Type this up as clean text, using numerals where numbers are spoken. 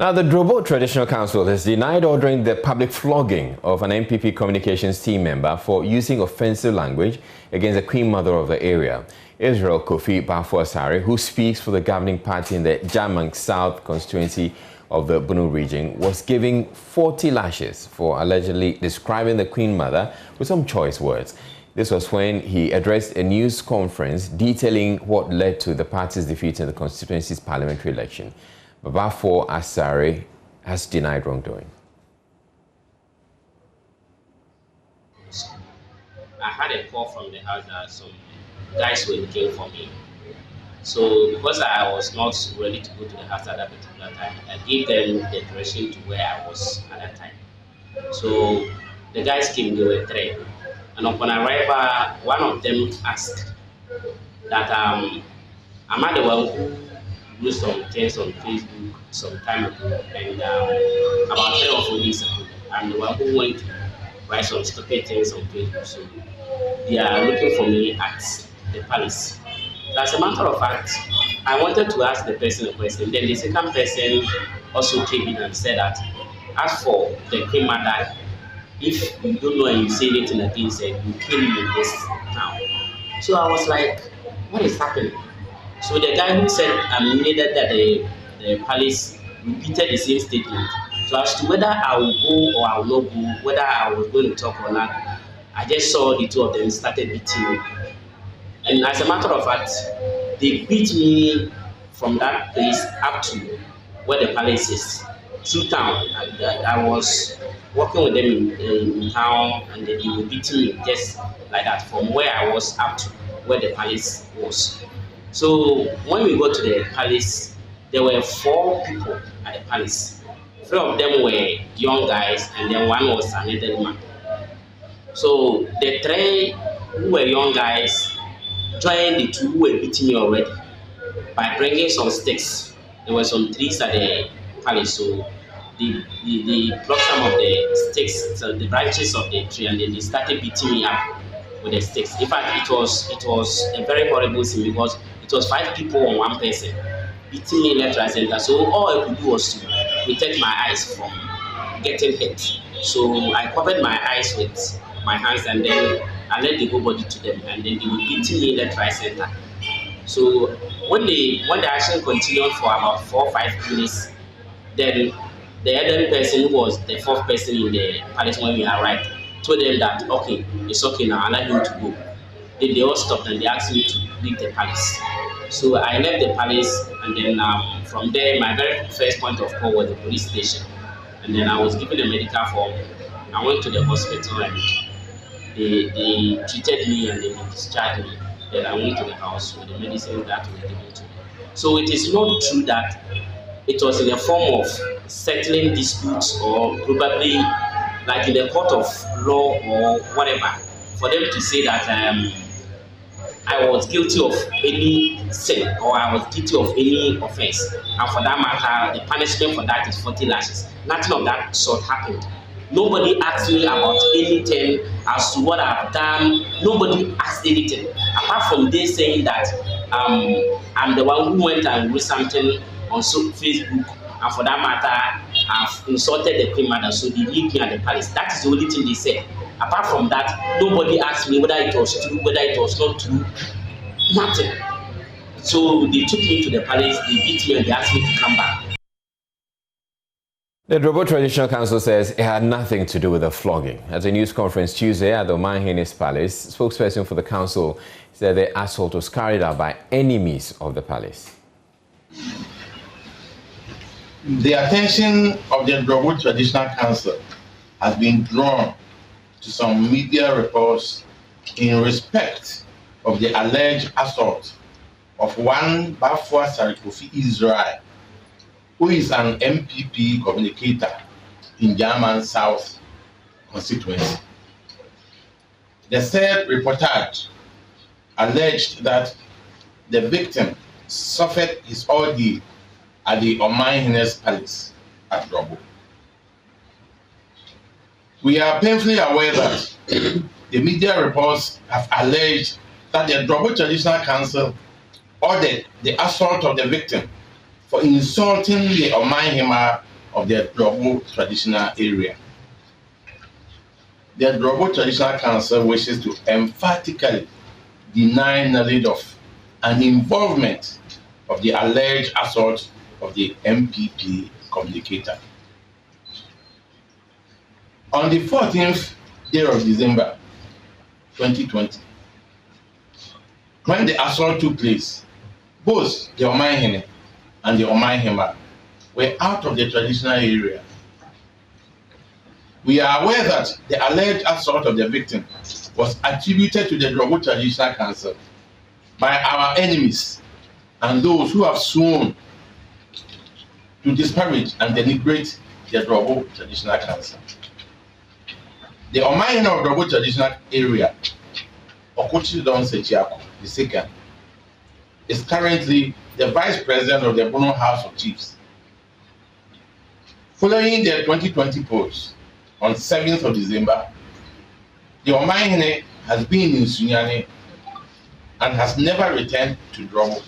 Now, the Rebuke Traditional Council has denied ordering the public flogging of an MPP communications team member for using offensive language against the Queen Mother of the area. Israel Kofi Bafo-Asare, who speaks for the governing party in the Jamang South constituency of the Bunu region, was giving 40 lashes for allegedly describing the Queen Mother with some choice words. This was when he addressed a news conference detailing what led to the party's defeat in the constituency's parliamentary election. Bafo-Asare has denied wrongdoing. I had a call from the house that some guys were looking for me. So because I was not ready to go to the house at that particular time, I gave them the direction to where I was at that time. So the guys came, they were three. And upon arrival, one of them asked that am I the one who do some things on Facebook some time ago, and about 3 or 4 days ago, I'm the one who went to write some stupid things on Facebook. So they are looking for me at the palace. As a matter of fact, I wanted to ask the person a question. Then the second person also came in and said that, as for the Queen Mother, if you don't know and you say anything against her, you kill me in this town. So I was like, what is happening? So the guy who said needed that the palace repeated the same statement. So as to whether I will go or I will not go, whether I was going to talk or not, I just saw the two of them started beating me. And as a matter of fact, they beat me from that place up to where the palace is, through town. I was working with them in town, and they were beating me just like that from where I was up to where the palace was. So when we got to the palace, there were 4 people at the palace. 3 of them were young guys, and then one was an elderly man. So the 3 who were young guys joined the 2 who were beating me already by bringing some sticks. There were some trees at the palace, so they plucked some of the sticks, so the branches of the tree, and then they started beating me up with the sticks. In fact, it was a very horrible scene because it was 5 people on one person beating me left, right, center. So all I could do was to protect my eyes from getting hit. So I covered my eyes with my hands, and then I let the whole body to them, and then they were beating me left, right, center. So when the action continued for about 4 or 5 minutes, then the elderly person, who was the 4th person in the palace when we arrived, told them that, okay, it's okay now, I'll allow you to go. Then they all stopped and they asked me to leave the palace. So I left the palace, and then from there, my very first point of call was the police station. And then I was given a medical form. I went to the hospital, and they treated me and they discharged me. Then I went to the house with the medicine that were given to me. So it is not true that it was in the form of settling disputes or probably like in the court of law or whatever, for them to say that I was guilty of any sin or I was guilty of any offense. And for that matter, the punishment for that is 40 lashes. Nothing of that sort happened. Nobody asked me about anything as to what I've done. Nobody asked anything. Apart from they saying that I'm the one who went and wrote something on Facebook, and for that matter, I've insulted the Queen Mother, so they leave me at the palace. That is the only thing they said. Apart from that, nobody asked me whether it was true, whether it was not true, nothing. So they took me to the palace, they beat me, and they asked me to come back. The Rebuke Traditional Council says it had nothing to do with the flogging. At a news conference Tuesday at the Omanhene's Palace, spokesperson for the council said the assault was carried out by enemies of the palace. The attention of the Rebuke Traditional Council has been drawn to some media reports in respect of the alleged assault of one Bafo-Asare Israel, who is an MPP communicator in Jamang South constituency. The said reportage alleged that the victim suffered his ordeal at the Omanhene's Palace at Rebuke. We are painfully aware that the media reports have alleged that the Rebuke Traditional Council ordered the assault of the victim for insulting the Omanhema of the Drobo traditional area. The Drobo Traditional Council wishes to emphatically deny knowledge of and involvement of the alleged assault of the MPP communicator. On the 14th day of December 2020, when the assault took place, both the Omanhene and the Omanhema were out of the traditional area. We are aware that the alleged assault of the victim was attributed to the Drobo Traditional Council by our enemies and those who have sworn to disparage and denigrate the Drobo Traditional Council. The Omanhene of Drobo Traditional Area, Okochi Don Sechiako II, is currently the Vice President of the Bono House of Chiefs. Following the 2020 polls on 7th of December, the Omanhene has been in Sunyani and has never returned to Drobo.